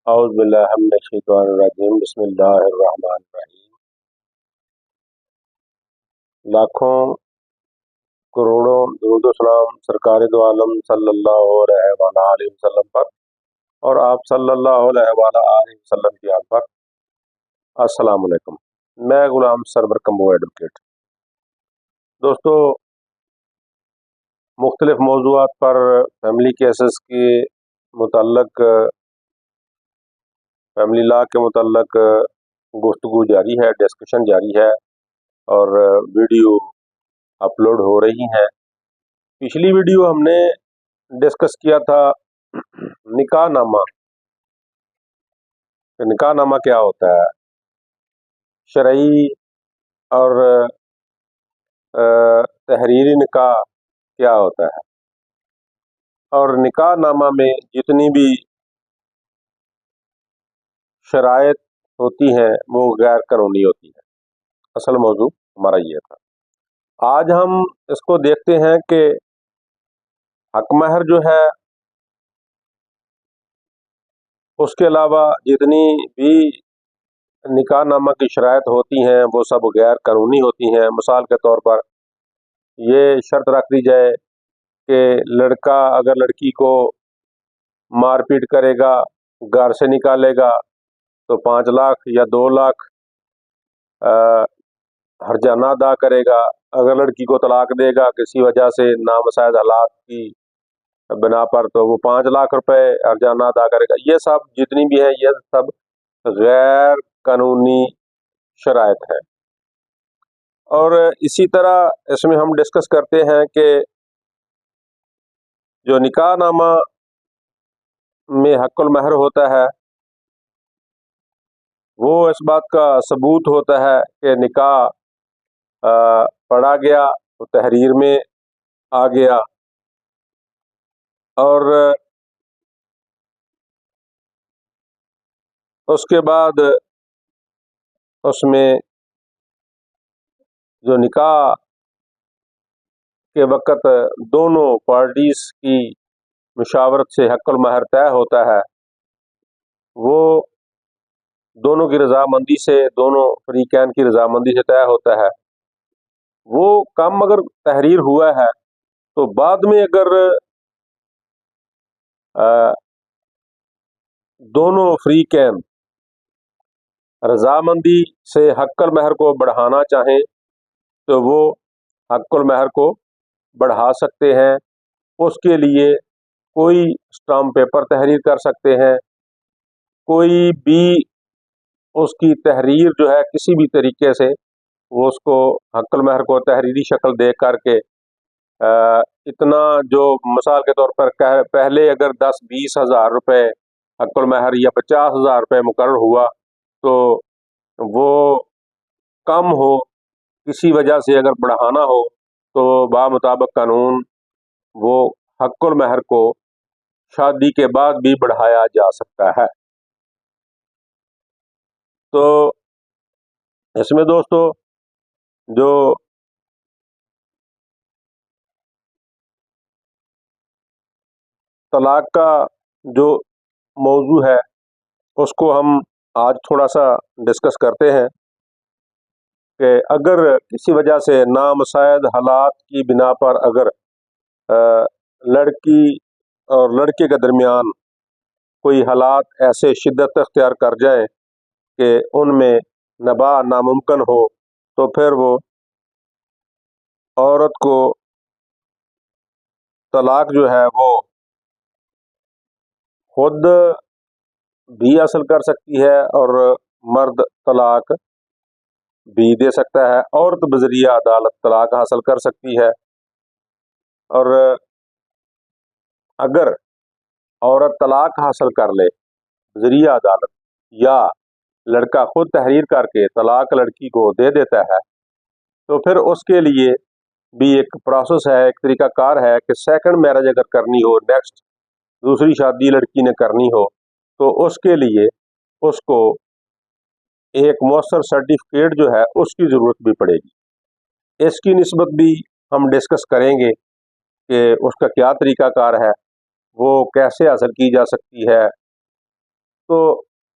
اعوذ باللہ من الشیطان الرجیم بسم اللہ الرحمن الرحیم۔ لاکھوں کروڑوں درود و سلام سرکار دو عالم صلی اللہ علیہ وآلہ وسلم پر اور آپ صلی اللہ علیہ وآلہ وسلم کی آل پر۔ السلام علیکم، میں غلام سرور کمبو ایڈوکیٹ۔ دوستو، مختلف موضوعات پر فیملی کیسز کے متعلق، فیملی لا کے متعلق گفتگو جاری ہے، ڈسکشن جاری ہے اور ویڈیو اپلوڈ ہو رہی ہیں۔ پچھلی ویڈیو ہم نے ڈسکس کیا تھا نکاح نامہ۔ نکاح نامہ کیا ہوتا ہے، شرعی اور تحریری نکاح کیا ہوتا ہے، اور نکاح نامہ میں جتنی بھی شرائط ہوتی ہیں وہ غیر قانونی ہوتی ہیں۔ اصل موضوع ہمارا یہ تھا۔ آج ہم اس کو دیکھتے ہیں کہ حق مہر جو ہے اس کے علاوہ جتنی بھی نکاح نامہ کی شرائط ہوتی ہیں وہ سب غیر قانونی ہوتی ہیں۔ مثال کے طور پر یہ شرط رکھ دی جائے کہ لڑکا اگر لڑکی کو مار پیٹ کرے گا، گھر سے نکالے گا تو 5 لاکھ یا 2 لاکھ ہرجانہ ادا کرے گا۔ اگر لڑکی کو طلاق دے گا کسی وجہ سے نامساعد حالات کی بنا پر تو وہ 5 لاکھ روپے ہرجانہ ادا کرے گا۔ یہ سب جتنی بھی ہیں یہ سب غیر قانونی شرائط ہیں۔ اور اسی طرح اس میں ہم ڈسکس کرتے ہیں کہ جو نکاح نامہ میں حق المہر ہوتا ہے وہ اس بات کا ثبوت ہوتا ہے کہ نکاح پڑھا گیا تو تحریر میں آ گیا، اور اس کے بعد اس میں جو نکاح کے وقت دونوں پارٹیز کی مشاورت سے حق المہر طے ہوتا ہے، وہ دونوں کی رضامندی سے، دونوں فریقین کی رضامندی سے طے ہوتا ہے۔ وہ کام اگر تحریر ہوا ہے تو بعد میں اگر دونوں فریقین رضامندی سے حق المہر کو بڑھانا چاہیں تو وہ حق المہر کو بڑھا سکتے ہیں۔ اس کے لیے کوئی اسٹامپ پیپر تحریر کر سکتے ہیں، کوئی بھی اس کی تحریر جو ہے کسی بھی طریقے سے وہ اس کو حق المہر کو تحریری شکل دے کر کے اتنا جو مثال کے طور پر پہلے اگر 10-20 ہزار روپے حق المہر یا 50 ہزار روپے مقرر ہوا تو وہ کم ہو، کسی وجہ سے اگر بڑھانا ہو تو بمطابق قانون وہ حق المہر کو شادی کے بعد بھی بڑھایا جا سکتا ہے۔ تو اس میں دوستو جو طلاق کا جو موضوع ہے اس کو ہم آج تھوڑا سا ڈسکس کرتے ہیں کہ اگر کسی وجہ سے نامساعد حالات کی بنا پر اگر لڑکی اور لڑکے کے درمیان کوئی حالات ایسے شدت اختیار کر جائیں کہ ان میں نباہ ناممکن ہو تو پھر وہ عورت کو طلاق جو ہے وہ خود بھی حاصل کر سکتی ہے اور مرد طلاق بھی دے سکتا ہے، عورت بذریعہ عدالت طلاق حاصل کر سکتی ہے۔ اور اگر عورت طلاق حاصل کر لے ذریعہ عدالت یا لڑکا خود تحریر کر کے طلاق لڑکی کو دے دیتا ہے تو پھر اس کے لیے بھی ایک پروسیس ہے، ایک طریقہ کار ہے کہ سیکنڈ میرج اگر کرنی ہو، نیکسٹ دوسری شادی لڑکی نے کرنی ہو تو اس کے لیے اس کو ایک مؤثر سرٹیفکیٹ جو ہے اس کی ضرورت بھی پڑے گی۔ اس کی نسبت بھی ہم ڈسکس کریں گے کہ اس کا کیا طریقہ کار ہے، وہ کیسے حاصل کی جا سکتی ہے، تو